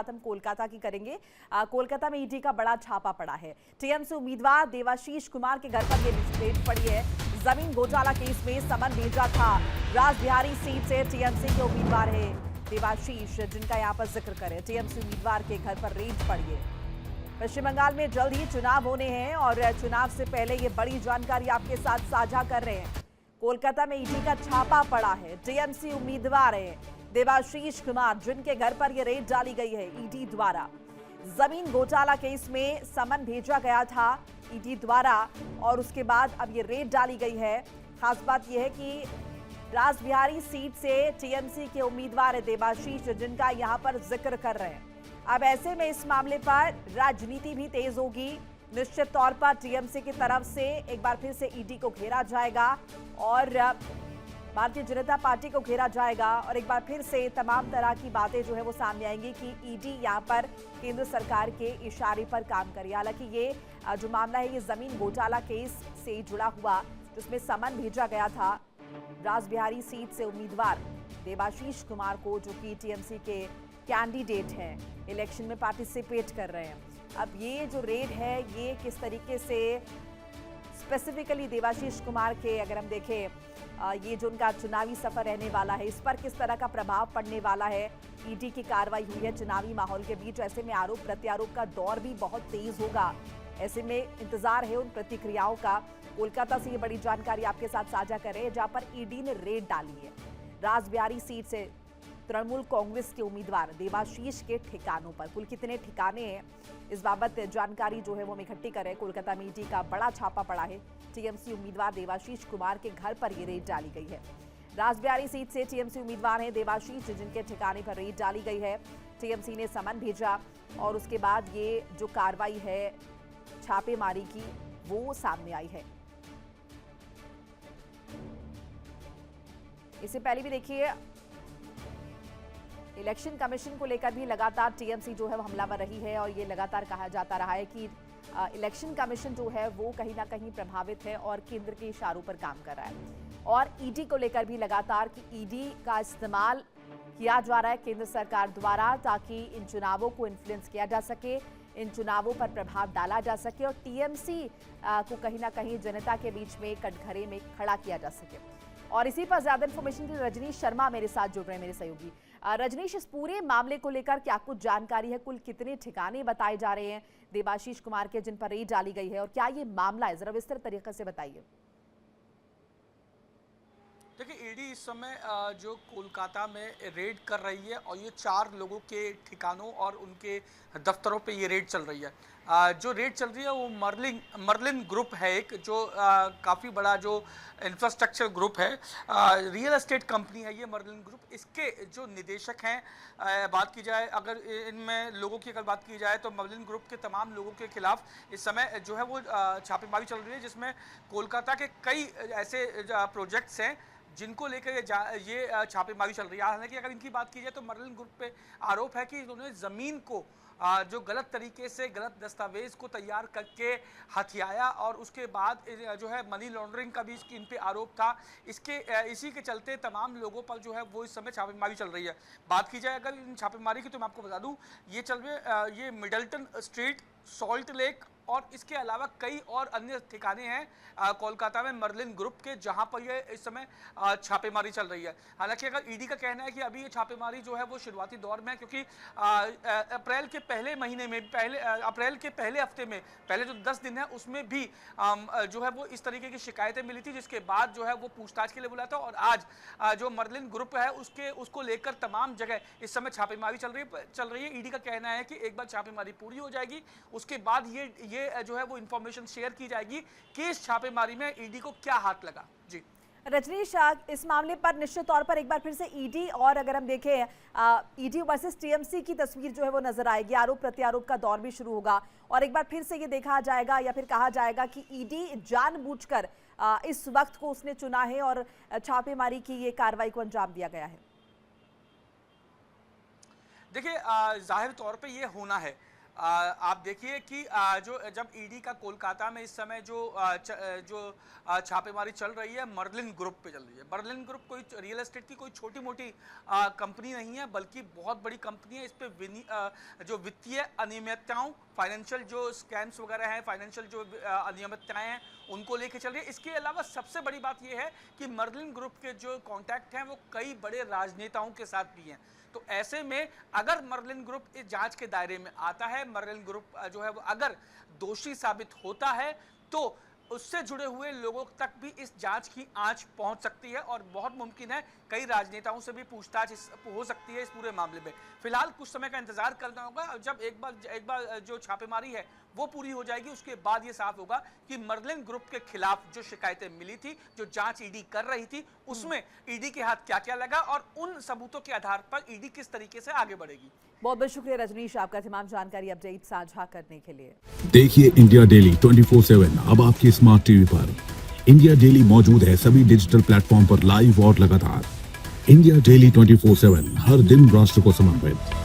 बात हम कोलकाता की करेंगे। कोलकाता में ईडी का बड़ा छापा पड़ा है। टीएमसी उम्मीदवार देवाशीष कुमार के घर पर यह रेड पड़ी है। जमीन घोटाला केस में समन भेजा था। रासबिहारी सीट से टीएमसी के उम्मीदवार है देवाशीष, जिनका यहाँ पर जिक्र करें। टीएमसी उम्मीदवार के घर पर रेड पड़ी है। पश्चिम बंगाल में जल्द ही चुनाव होने हैं और चुनाव से पहले ये बड़ी जानकारी आपके साथ साझा कर रहे हैं। कोलकाता में ईडी का छापा पड़ा है। टीएमसी उम्मीदवार है देवाशीष कुमार, जिनके घर पर यह रेड डाली गई है ईडी द्वारा। जमीन घोटाला केस में समन भेजा गया था ईडी द्वारा और उसके बाद अब ये रेड डाली गई है। खास बात यह है कि रासबिहारी सीट से टीएमसी के उम्मीदवार है देवाशीष, जिनका यहां पर जिक्र कर रहे हैं। अब ऐसे में इस मामले पर राजनीति भी तेज होगी। निश्चित तौर पर टीएमसी की तरफ से एक बार फिर से ईडी को घेरा जाएगा और भारतीय जनता पार्टी को घेरा जाएगा और एक बार फिर से तमाम तरह की बातें जो है वो सामने आएंगी कि ईडी यहां पर केंद्र सरकार के इशारे पर काम करे। हालांकि ये जो मामला है ये जमीन घोटाला केस से जुड़ा हुआ, जिसमें समन भेजा गया था रासबिहारी सीट से उम्मीदवार देवाशीष कुमार को, जो कि टीएमसी के कैंडिडेट हैं, इलेक्शन में पार्टिसिपेट कर रहे हैं। अब ये जो रेड है ये किस तरीके से स्पेसिफिकली देवाशीष कुमार के, अगर हम देखें ये जो उनका चुनावी सफर रहने वाला है, इस पर किस तरह का प्रभाव पड़ने वाला है। ईडी की कार्रवाई हुई है चुनावी माहौल के बीच, ऐसे में आरोप प्रत्यारोप का दौर भी बहुत तेज होगा। ऐसे में इंतजार है उन प्रतिक्रियाओं का। कोलकाता से ये बड़ी जानकारी आपके साथ साझा कर रहे हैं, जहां पर ईडी ने रेड डाली है रासबिहारी सीट से तृणमूल कांग्रेस के उम्मीदवार देवाशीष के ठिकानों पर। कुल कितने ठिकाने हैं इस बाबत जानकारी जो है वो हम इकट्ठी कर रहे हैं। कोलकाता में ईडी का बड़ा छापा पड़ा है। टीएमसी उम्मीदवार देवाशीष कुमार के घर पर ये रेड डाली गई है। रासबिहारी सीट से टीएमसी उम्मीदवार हैं देवाशीष, जिनके ठिकाने पर रेड डाली गई है। टीएमसी ने समन भेजा और उसके बाद ये जो कार्रवाई है छापेमारी की वो सामने आई है। इससे पहले भी देखिए इलेक्शन कमीशन को लेकर भी लगातार टीएमसी जो है वो हमलावर रही है और ये लगातार कहा जाता रहा है कि इलेक्शन कमीशन जो है वो कहीं ना कहीं प्रभावित है और केंद्र के इशारों पर काम कर रहा है। और ईडी को लेकर भी लगातार कि ईडी का इस्तेमाल किया जा रहा है केंद्र सरकार द्वारा, ताकि इन चुनावों को इन्फ्लुएंस किया जा सके, इन चुनावों पर प्रभाव डाला जा सके और टीएमसी को कहीं ना कहीं जनता के बीच में कटघरे में खड़ा किया जा सके। और इसी पर ज्यादा इन्फॉर्मेशन के लिए रजनीश शर्मा मेरे साथ जुड़ रहे हैं, मेरे सहयोगी। रजनीश, इस पूरे मामले को लेकर क्या कुछ जानकारी है? कुल कितने ठिकाने बताए जा रहे हैं देवाशीष कुमार के जिन पर रेड डाली गई है और क्या ये मामला है, जरा विस्तृत तरीके से बताइए। देखिए, ईडी इस समय जो कोलकाता में रेड कर रही है और ये 4 लोगों के ठिकानों और उनके दफ्तरों पे ये रेड चल रही है। जो रेड चल रही है वो मर्लिन ग्रुप है, एक जो काफ़ी बड़ा जो इंफ्रास्ट्रक्चर ग्रुप है, रियल एस्टेट कंपनी है ये मर्लिन ग्रुप। इसके जो निदेशक हैं, बात की जाए अगर इनमें लोगों की अगर बात की जाए तो मर्लिन ग्रुप के तमाम लोगों के खिलाफ इस समय जो है वो छापेमारी चल रही है, जिसमें कोलकाता के कई ऐसे प्रोजेक्ट्स हैं जिनको लेकर ये छापेमारी चल रही है। हालांकि अगर इनकी बात की जाए तो मर्लिन ग्रुप पे आरोप है कि उन्होंने ज़मीन को जो गलत तरीके से गलत दस्तावेज को तैयार करके हथियाया और उसके बाद जो है मनी लॉन्ड्रिंग का भी इन पे आरोप था। इसी के चलते तमाम लोगों पर जो है वो इस समय छापेमारी चल रही है। बात की जाए अगर इन छापेमारी की तो मैं आपको बता दूं ये चल रही ये मिडलटन स्ट्रीट, सॉल्ट लेक और इसके अलावा कई और अन्य ठिकाने हैं कोलकाता में मर्लिन ग्रुप के, जहां पर ये इस समय छापेमारी चल रही है। हालांकि अगर ईडी का कहना है कि अभी ये छापेमारी जो है वो शुरुआती दौर में है, क्योंकि अप्रैल के पहले महीने में अप्रैल के पहले हफ्ते में पहले जो 10 दिन है उसमें भी जो है वो इस तरीके की शिकायतें मिली थी, जिसके बाद जो है वो पूछताछ के लिए बुलाया था। और आज जो मर्लिन ग्रुप है उसको लेकर तमाम जगह इस समय छापेमारी चल रही है। ईडी का कहना है कि एक बार छापेमारी पूरी हो जाएगी उसके बाद ये जो है वो इंफॉर्मेशन शेयर की जाएगी कि इस छापेमारी में ईडी को क्या हाथ लगा। जी रजनीश, इस मामले पर निश्चित तौर पर एक बार फिर से ईडी और अगर हम देखें ईडी वर्सेस टीएमसी की तस्वीर जो है वो नजर आएगी। आरोप प्रत्यारोप का दौर भी शुरू होगा और एक बार फिर से ये देखा जाएगा या फिर कहा जाएगा कि ईडी जानबूझकर इस वक्त को उसने चुना है और छापेमारी की ये कार्रवाई को अंजाम दिया गया है। देखिए, जाहिर तौर पे ये होना है। आप देखिए कि जो जब ईडी का कोलकाता में इस समय जो छापेमारी चल रही है, मर्लिन ग्रुप पे चल रही है। मर्लिन ग्रुप कोई रियल एस्टेट की कोई छोटी मोटी कंपनी नहीं है, बल्कि बहुत बड़ी कंपनी है। इस पे जो वित्तीय अनियमितताओं, फाइनेंशियल जो स्कैम्स वगैरह हैं, फाइनेंशियल जो अनियमितताएं हैं, उनको लेके चल रही है। इसके अलावा सबसे बड़ी बात यह है कि मर्लिन ग्रुप के जो कॉन्टैक्ट हैं वो कई बड़े राजनेताओं के साथ भी हैं। तो ऐसे में अगर मर्लिन ग्रुप इस जांच के दायरे में आता है, मर्लिन ग्रुप जो है वो अगर दोषी साबित होता है, तो उससे जुड़े हुए लोगों तक भी इस जांच की आंच पहुंच सकती है और बहुत मुमकिन है कई राजनेताओं से भी पूछताछ हो सकती है इस पूरे मामले में। फिलहाल कुछ समय का इंतजार करना होगा। जब एक बार जो छापेमारी है वो पूरी हो जाएगी, उसके बाद ये साफ होगा कि मर्लिन ग्रुप के खिलाफ जो शिकायतें मिली थी, जो जांच ईडी कर रही थी, उसमें ईडी के हाथ क्या क्या लगा और उन सबूतों के आधार पर ईडी किस तरीके से आगे बढ़ेगी। बहुत बहुत शुक्रिया रजनीश, आपका तमाम जानकारी अपडेट साझा करने के लिए। देखिए इंडिया डेली 24/7 अब आपकी स्मार्ट टीवी पर। इंडिया डेली मौजूद है सभी डिजिटल प्लेटफॉर्म पर लाइव और लगातार। इंडिया डेली 24/7 हर दिन राष्ट्र को समर्पित।